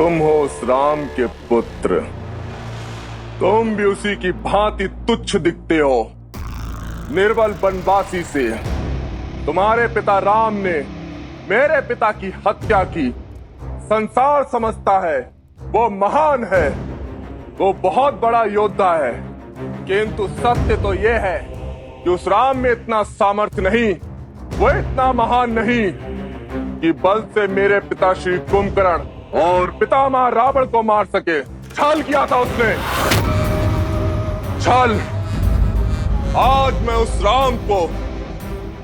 तुम हो उस राम के पुत्र, तुम भी उसी की भांति तुच्छ दिखते हो। निर्बल बनवासी से तुम्हारे पिता राम ने मेरे पिता की हत्या की। संसार समझता है वो महान है, वो बहुत बड़ा योद्धा है, किंतु सत्य तो ये है कि उस राम में इतना सामर्थ्य नहीं, वो इतना महान नहीं कि बल से मेरे पिता श्री कुंभकर्ण और पितामह रावण को मार सके। छल किया था उसने, छल। आज मैं उस राम को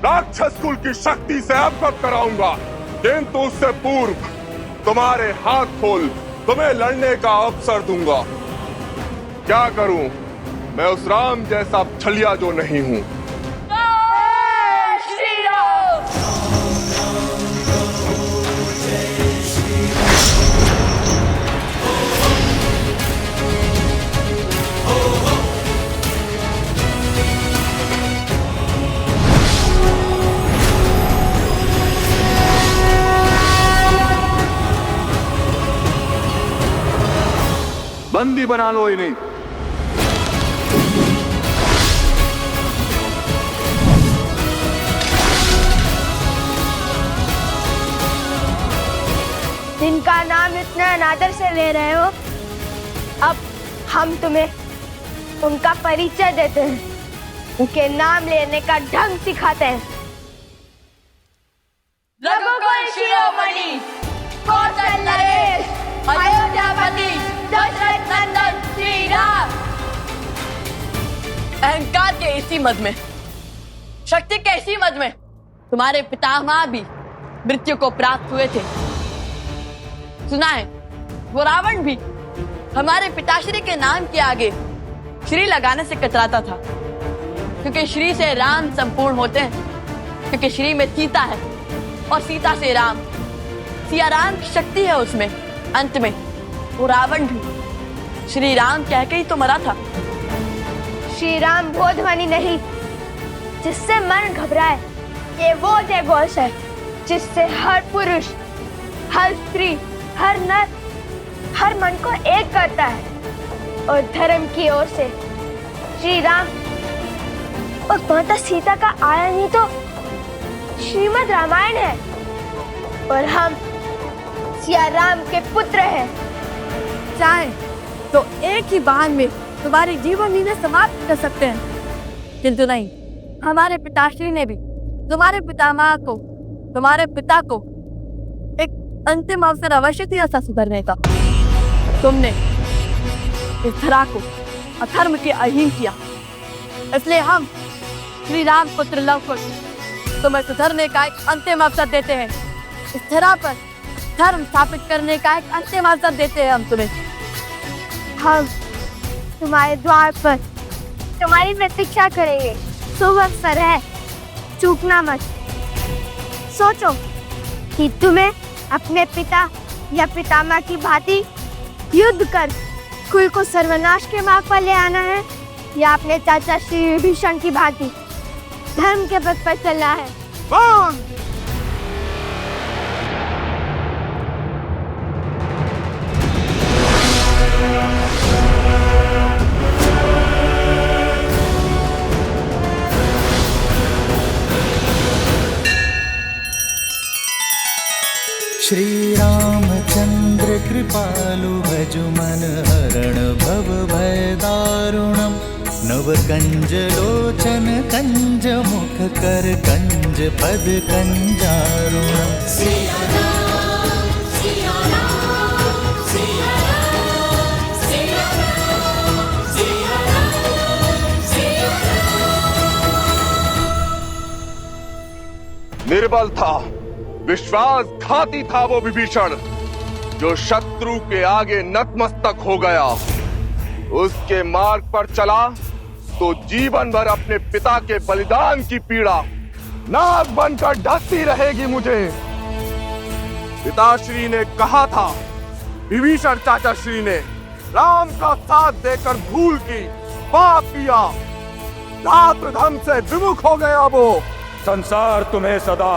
राक्षस कुल की शक्ति से अवगत कराऊंगा, किंतु उससे पूर्व तुम्हारे हाथ खोल तुम्हें लड़ने का अवसर दूंगा। क्या करूं, मैं उस राम जैसा छलिया जो नहीं हूं। बंदी बना लो इन्हें। जिनका नाम इतने अनादर से ले रहे हो, अब हम तुम्हें उनका परिचय देते हैं, उनके नाम लेने का ढंग सिखाते हैं। रघुकुल शिरोमणि, कौशल नरेश, अयोध्यापति, दशरथ नंदन श्री राम। अहंकार के इसी मद में, शक्ति के इसी मद में तुम्हारे पितामह भी मृत्यु को प्राप्त हुए थे। सुना है वो रावण भी हमारे पिताश्री के नाम के आगे श्री लगाने से कतराता था, क्योंकि श्री से राम संपूर्ण होते हैं, क्योंकि श्री में सीता है और सीता से राम, सिया राम की शक्ति है उसमें। अंत में वो रावण भी श्री राम कह के ही तो मरा था। श्री राम वो ध्वनि नहीं जिससे मन घबराए, ये वो जयघोष है जिससे हर पुरुष, हर स्त्री, हर नर, हर मन को एक करता है। और धर्म की ओर से श्री राम और माता सीता का आयन ही तो श्रीमद् रामायण है, और हम सिया राम के पुत्र हैं। चाहे तो एक ही बाण में तुम्हारी जीवन लीला समाप्त कर सकते हैं, किंतु नहीं, हमारे पिताश्री ने भी तुम्हारे पितामह को, तुम्हारे पिता को एक अंतिम अवसर अवश्य दिया था सुधरने का। तुमने इस धरा को अधर्म के अधीन किया, इसलिए हम श्री राम पुत्र लव कुश तुम्हें सुधरने का एक अंतिम अवसर देते हैं। इस धरा पर धर्म स्थापित करने का एक अंतिम अवसर देते हैं हम तुम्हें। हम तुम्हारे द्वार पर तुम्हारी प्रतीक्षा करेंगे। शुभ अवसर है, चूकना मत। सोचो कि तुम्हें अपने पिता या पितामह की भांति युद्ध कर कुल को सर्वनाश के मार्ग पर ले आना है, या अपने चाचा श्री विभीषण की भांति धर्म के पथ पर चलना है। श्री रामचंद्र कृपालु भजु मन हरण भव भय दारुणम। नव कंज लोचन कंज मुख कर कंज पद कंजारुणम। सिया राम, सिया राम, सिया राम, सिया राम, सिया राम, सिया राम। निर्बल था, विश्वासघाती था वो विभीषण, जो शत्रु के आगे नतमस्तक हो गया। उसके मार्ग पर चला तो जीवन भर अपने पिता के बलिदान की पीड़ा नाग बनकर ढकती रहेगी मुझे। पिताश्री ने कहा था, विभीषण चाचाश्री ने राम का साथ देकर भूल की, पाप किया, रात्र धर्म से विमुख हो गया वो। संसार तुम्हें सदा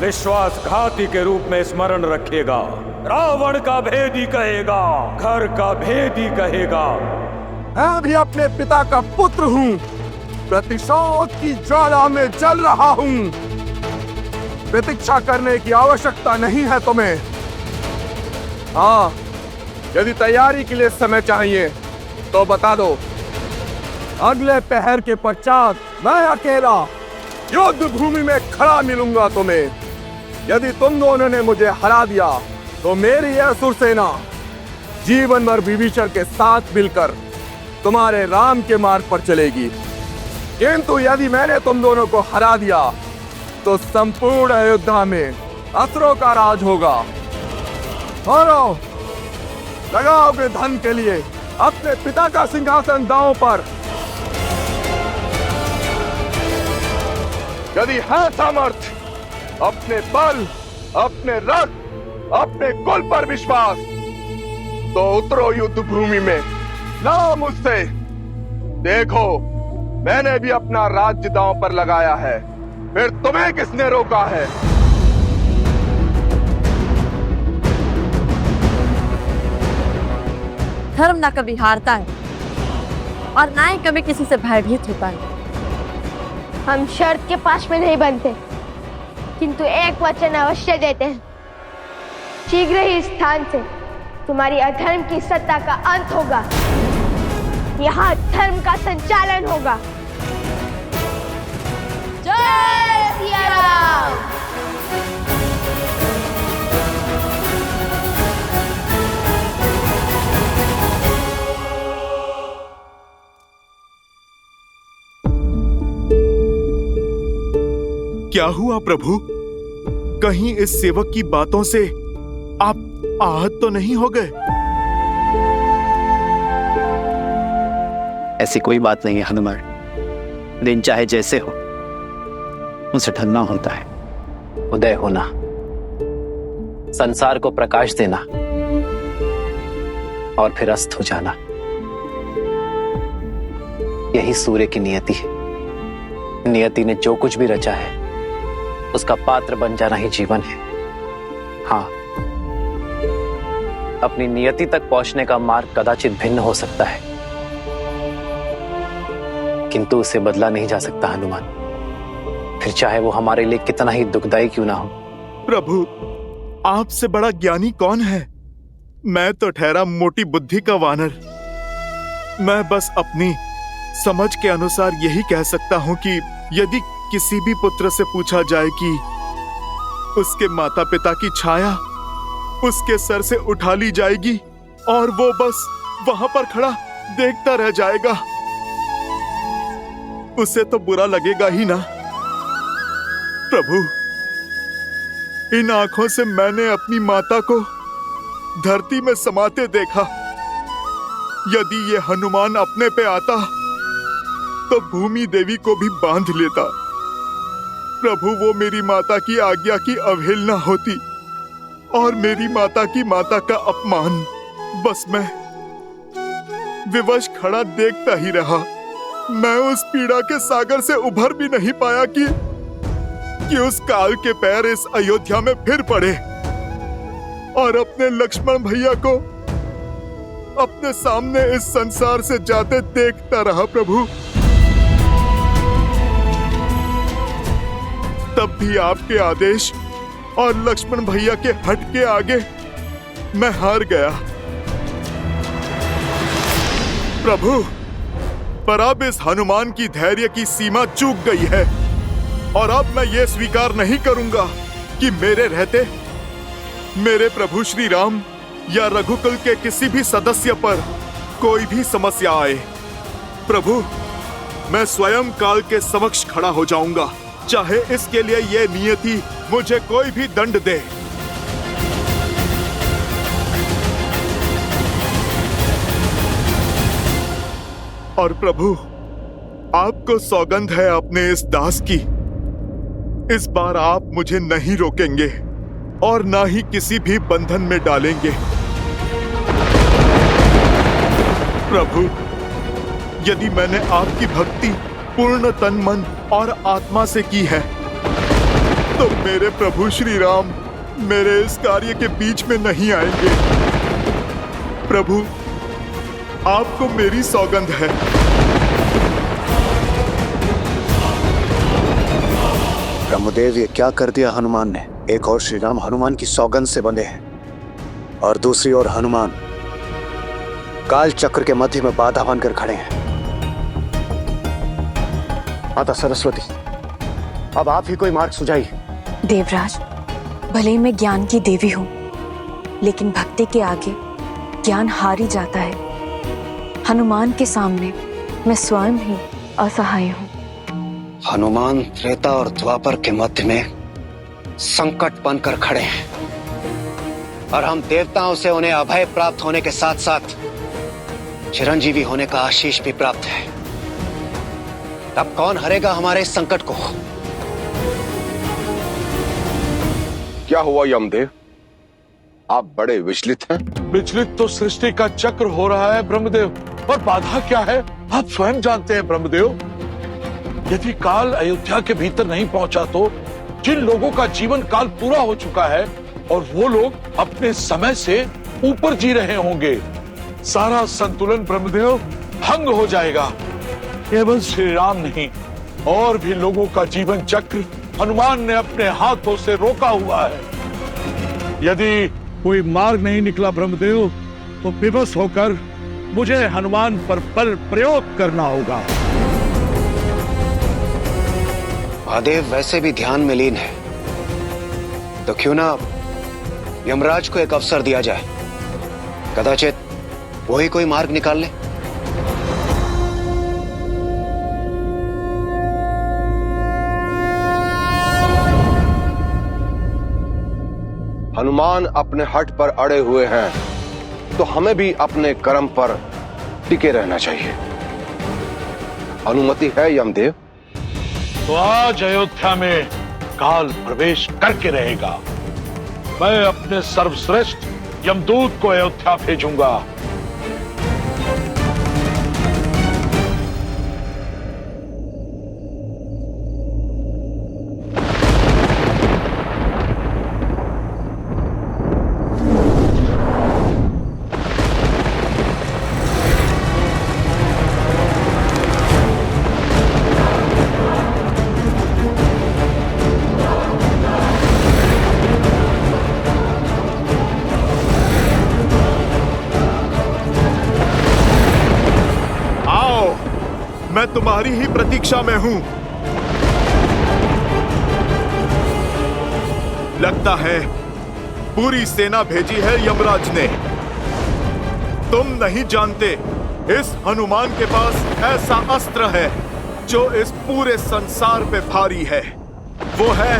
विश्वासघाती के रूप में स्मरण रखेगा। रावण का भेद ही कहेगा, घर का भेद ही कहेगा। मैं भी अपने पिता का पुत्र हूँ, प्रतिशोध की ज्वाला में जल रहा हूँ। प्रतीक्षा करने की आवश्यकता नहीं है तुम्हें। हाँ, यदि तैयारी के लिए समय चाहिए तो बता दो। अगले पहर के पश्चात मैं अकेला युद्ध भूमि में खड़ा मिलूंगा तुम्हें। यदि तुम दोनों ने मुझे हरा दिया तो मेरी यह असुर सेना जीवन भर विभीषण के साथ मिलकर तुम्हारे राम के मार्ग पर चलेगी। किंतु यदि मैंने तुम दोनों को हरा दिया तो संपूर्ण अयोध्या में असुरों का राज होगा। और लगाओगे धन के लिए अपने पिता का सिंहासन दांव पर। यदि है सामर्थ्य, अपने बल, अपने रथ, अपने कुल पर विश्वास, तो उतरो युद्ध भूमि में, ना मुझसे। देखो, मैंने भी अपना राज्य दांव पर लगाया है, फिर तुम्हें किसने रोका है? धर्म ना कभी हारता है और ना ही कभी किसी से भयभीत होता है। हम शर्त के पास में नहीं बनते, किंतु एक वचन अवश्य देते हैं। शीघ्र ही इस स्थान से तुम्हारी अधर्म की सत्ता का अंत होगा। यहाँ धर्म का संचालन होगा। जय सिया राम। क्या हुआ प्रभु? कहीं इस सेवक की बातों से आप आहत तो नहीं हो गए? ऐसी कोई बात नहीं है हनुमान। दिन चाहे जैसे हो, उसे ढलना होता है। उदय होना, संसार को प्रकाश देना और फिर अस्त हो जाना, यही सूर्य की नियति है। नियति ने जो कुछ भी रचा है उसका पात्र बन जाना ही जीवन है। हाँ, अपनी नियति तक पहुंचने का मार्ग कदाचित भिन्न हो सकता है, किंतु उसे बदला नहीं जा सकता हनुमान, फिर चाहे वो हमारे लिए कितना ही दुखदायी क्यों ना हो। प्रभु, आपसे बड़ा ज्ञानी कौन है? मैं तो ठहरा मोटी बुद्धि का वानर। मैं बस अपनी समझ के अनुसार यही कह सकता हूं कि यदि किसी भी पुत्र से पूछा जाए कि उसके माता पिता की छाया उसके सर से उठा ली जाएगी और वो बस वहां पर खड़ा देखता रह जाएगा, उसे तो बुरा लगेगा ही ना। प्रभु, इन आंखों से मैंने अपनी माता को धरती में समाते देखा। यदि ये हनुमान अपने पे आता तो भूमि देवी को भी बांध लेता। प्रभु, वो मेरी माता की आज्ञा की अवहेलना होती और मेरी माता की माता का अपमान। बस मैं विवश खड़ा देखता ही रहा। मैं उस पीड़ा के सागर से उभर भी नहीं पाया कि उस काल के पैर इस अयोध्या में फिर पड़े और अपने लक्ष्मण भैया को अपने सामने इस संसार से जाते देखता रहा। प्रभु, तब भी आपके आदेश और लक्ष्मण भैया के हट के आगे मैं हार गया। प्रभु, पर अब इस हनुमान की धैर्य की सीमा चूक गई है और अब मैं ये स्वीकार नहीं करूंगा कि मेरे रहते मेरे प्रभु श्री राम या रघुकुल के किसी भी सदस्य पर कोई भी समस्या आए। प्रभु, मैं स्वयं काल के समक्ष खड़ा हो जाऊंगा, चाहे इसके लिए ये नियति मुझे कोई भी दंड दे। और प्रभु, आपको सौगंध है अपने इस दास की, इस बार आप मुझे नहीं रोकेंगे और ना ही किसी भी बंधन में डालेंगे। प्रभु, यदि मैंने आपकी भक्ति पूर्ण तन मन और आत्मा से की है तो मेरे प्रभु श्री राम मेरे इस कार्य के बीच में नहीं आएंगे। प्रभु, आपको मेरी सौगंध है। ब्रह्मदेव, ये क्या कर दिया हनुमान ने? एक और श्री राम हनुमान की सौगंध से बंधे हैं और दूसरी ओर हनुमान काल चक्र के मध्य में बाधा बनकर खड़े हैं। माता सरस्वती, अब आप ही कोई मार्ग सुझाइए। देवराज, भले ही मैं ज्ञान की देवी हूं, लेकिन भक्ति के आगे ज्ञान हार ही जाता है। हनुमान के सामने मैं स्वयं ही असहाय हूं। हनुमान त्रेता और द्वापर के मध्य में संकट बनकर खड़े हैं और हम देवताओं से उन्हें अभय प्राप्त होने के साथ साथ चिरंजीवी होने का आशीष भी प्राप्त है। तब कौन हरेगा हमारे इस संकट को? क्या हुआ यमदेव? आप बड़े विचलित हैं। विचलित तो सृष्टि का चक्र हो रहा है ब्रह्मदेव, और बाधा क्या है आप स्वयं जानते हैं ब्रह्मदेव। यदि काल अयोध्या के भीतर नहीं पहुंचा तो जिन लोगों का जीवन काल पूरा हो चुका है और वो लोग अपने समय से ऊपर जी रहे होंगे, सारा संतुलन ब्रह्मदेव भंग हो जाएगा। केवल श्री राम नहीं, और भी लोगों का जीवन चक्र हनुमान ने अपने हाथों से रोका हुआ है। यदि कोई मार्ग नहीं निकला ब्रह्मदेव, तो विवश होकर मुझे हनुमान पर बल प्रयोग करना होगा। महादेव वैसे भी ध्यान में लीन है, तो क्यों ना यमराज को एक अवसर दिया जाए, कदाचित वही कोई मार्ग निकाल ले। हनुमान अपने हट पर अड़े हुए हैं, तो हमें भी अपने कर्म पर टिके रहना चाहिए। अनुमति है यमदेव? तो आज अयोध्या में काल प्रवेश करके रहेगा। मैं अपने सर्वश्रेष्ठ यमदूत को अयोध्या भेजूंगा। मैं तुम्हारी ही प्रतीक्षा में हूं। लगता है पूरी सेना भेजी है यमराज ने। तुम नहीं जानते, इस हनुमान के पास ऐसा अस्त्र है जो इस पूरे संसार पे भारी है। वो है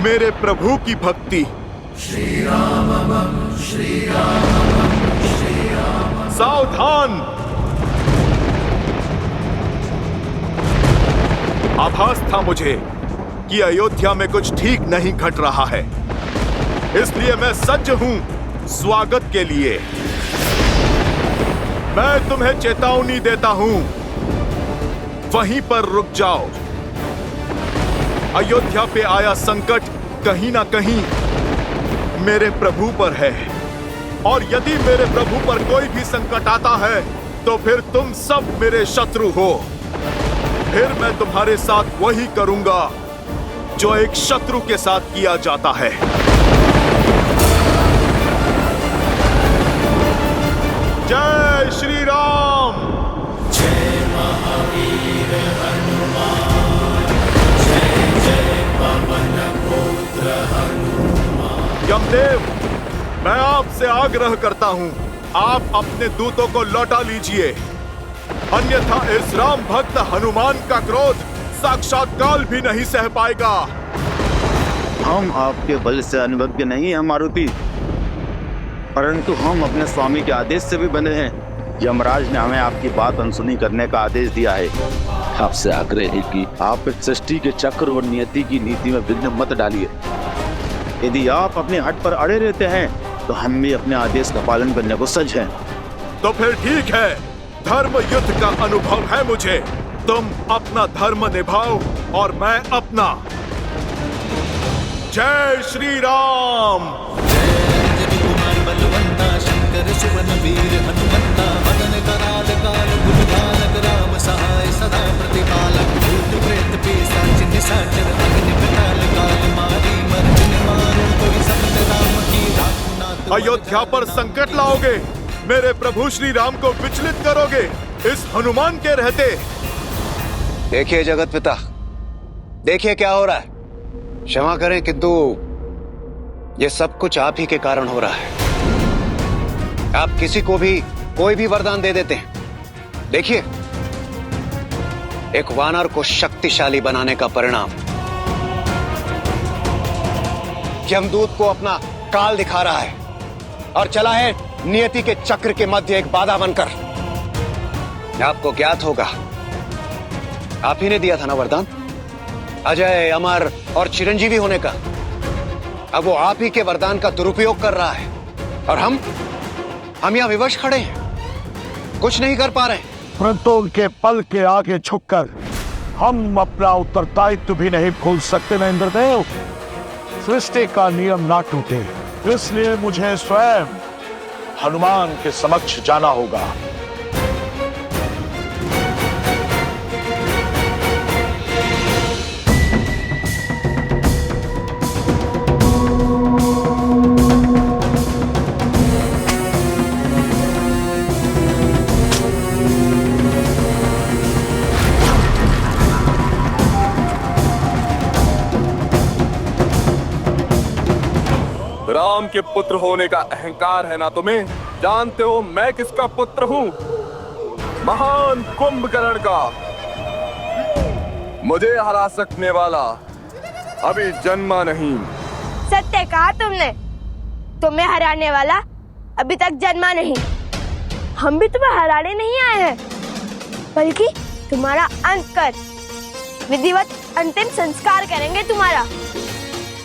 मेरे प्रभु की भक्ति। श्री राम श्री राम श्री राम। सावधान! आभास था मुझे कि अयोध्या में कुछ ठीक नहीं घट रहा है, इसलिए मैं सज्ज हूं स्वागत के लिए। मैं तुम्हें चेतावनी देता हूं, वहीं पर रुक जाओ। अयोध्या पे आया संकट कहीं ना कहीं मेरे प्रभु पर है, और यदि मेरे प्रभु पर कोई भी संकट आता है तो फिर तुम सब मेरे शत्रु हो। फिर मैं तुम्हारे साथ वही करूंगा जो एक शत्रु के साथ किया जाता है। जय श्री राम। जय महावीर हनुमान, जय जय पवन पुत्र हनुमान। यमदेव, मैं आपसे आग्रह करता हूं, आप अपने दूतों को लौटा लीजिए, अन्यथा इस राम भक्त हनुमान का क्रोध साक्षात काल भी नहीं सह पाएगा। हम आपके बल से अनुभज्ञ नहीं हैं मारुति, परंतु हम अपने स्वामी के आदेश से भी बंधे हैं। यमराज ने हमें आपकी बात अनसुनी करने का आदेश दिया है। आपसे आग्रह है कि आप इस सृष्टि के चक्र और नियति की नीति में विघ्न मत डालिए। यदि आप अपने हट पर अड़े रहते हैं तो हम भी अपने आदेश का पालन करने को सज्ज हैं। तो फिर ठीक है, धर्म युद्ध का अनुभव है मुझे। तुम अपना धर्म निभाओ और मैं अपना। जय श्री राम। अंजनी कुमार बलवंता शंकर सुवन वीर हनुमंता मदन कराल काल बुलगालक राम सहाय सदा प्रतिपालक भूत प्रेत पिशाच निशाचर अग्नि विकराल काल मारी मर्दिन मारो कोई संत राम की राखुनाथ। अयोध्या पर संकट लाओगे, मेरे प्रभु श्री राम को विचलित करोगे इस हनुमान के रहते। देखिए जगत पिता, देखिए क्या हो रहा है। क्षमा करें किंतु ये सब कुछ आप ही के कारण हो रहा है। आप किसी को भी कोई भी वरदान दे देते हैं। देखिए, एक वानर को शक्तिशाली बनाने का परिणाम यमदूत को अपना काल दिखा रहा है और चला है नियति के चक्र के मध्य एक बाधा बनकर। आपको ज्ञात होगा, आप ही ने दिया था ना वरदान अजय, अमर और चिरंजीवी होने का। अब वो आप ही के वरदान का दुरुपयोग कर रहा है और हम यहां विवश खड़े हैं, कुछ नहीं कर पा रहे। परंतु उनके पल के आगे झुककर हम अपना उत्तरदायित्व भी नहीं भूल सकते न इंद्रदेव। सृष्टि का नियम ना टूटे, इसलिए मुझे स्वयं हनुमान के समक्ष जाना होगा। राम के पुत्र होने का अहंकार है ना तुम्हें? जानते हो मैं किसका पुत्र हूँ? महान कुंभकर्ण का। मुझे हरा सकने वाला अभी जन्मा नहीं। सत्य कहा तुमने, तुम्हें हराने वाला अभी तक जन्मा नहीं। हम भी तुम्हें हराने नहीं आए हैं, बल्कि तुम्हारा अंत कर विधिवत अंतिम संस्कार करेंगे तुम्हारा।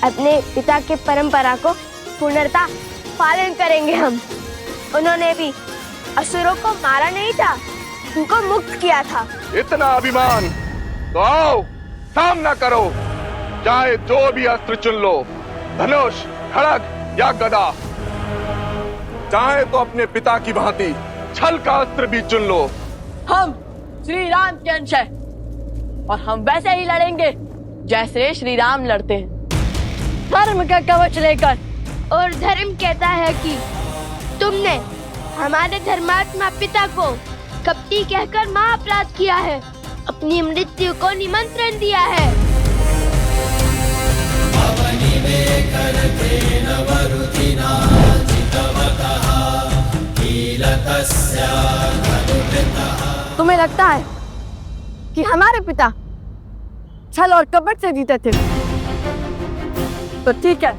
अपने पिता के परंपरा को पूर्णता पालन करेंगे हम। उन्होंने भी असुरों को मारा नहीं था, उनको मुक्त किया था। इतना अभिमान तो आओ सामना करो, चाहे जो भी अस्त्र चुन लो, धनुष, खड़ग या गदा। चाहे तो अपने पिता की भांति छल का अस्त्र भी चुन लो। हम श्री राम के अंश हैं और हम वैसे ही लड़ेंगे जैसे श्री राम लड़ते हैं, धर्म का कवच लेकर। और धर्म कहता है कि तुमने हमारे धर्मात्मा पिता को कपटी कहकर महाअपराध किया है, अपनी मृत्यु को निमंत्रण दिया है। तुम्हें लगता है कि हमारे पिता छल और कपट से जीते थे? तो ठीक है,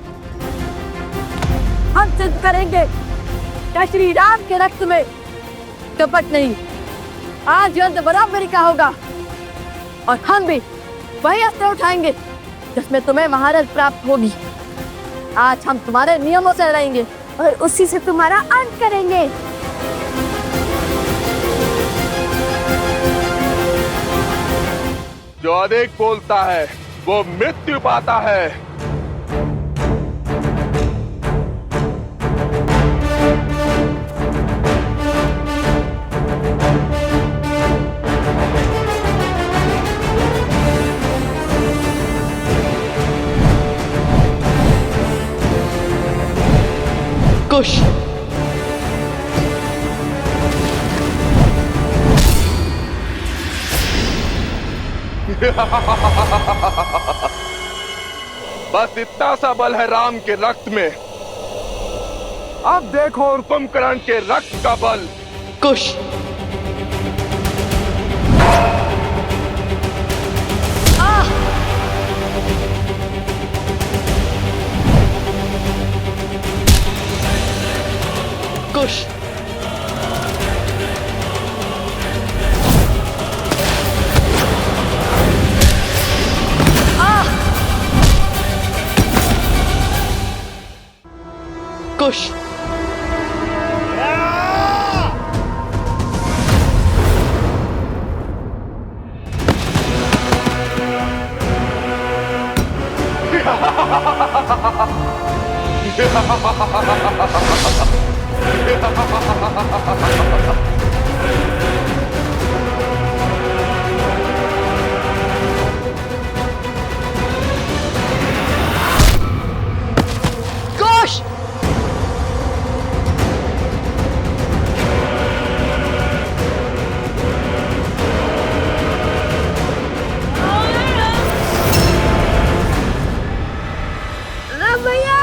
हम सिद्ध करेंगे कि श्री राम के रक्त में कपट नहीं। आज युद्ध बराबरी का होगा और हम भी वही अस्त्र उठाएंगे जिसमें तुम्हें महारत प्राप्त होगी। आज हम तुम्हारे नियमों से लड़ेंगे और उसी से तुम्हारा अंत करेंगे। जो अधिक बोलता है वो मृत्यु पाता है। कुश बस इतना सा बल है राम के रक्त में। अब देखो और कुंभकर्ण के रक्त का बल। कुश कुश कुश Gosh! राम भैया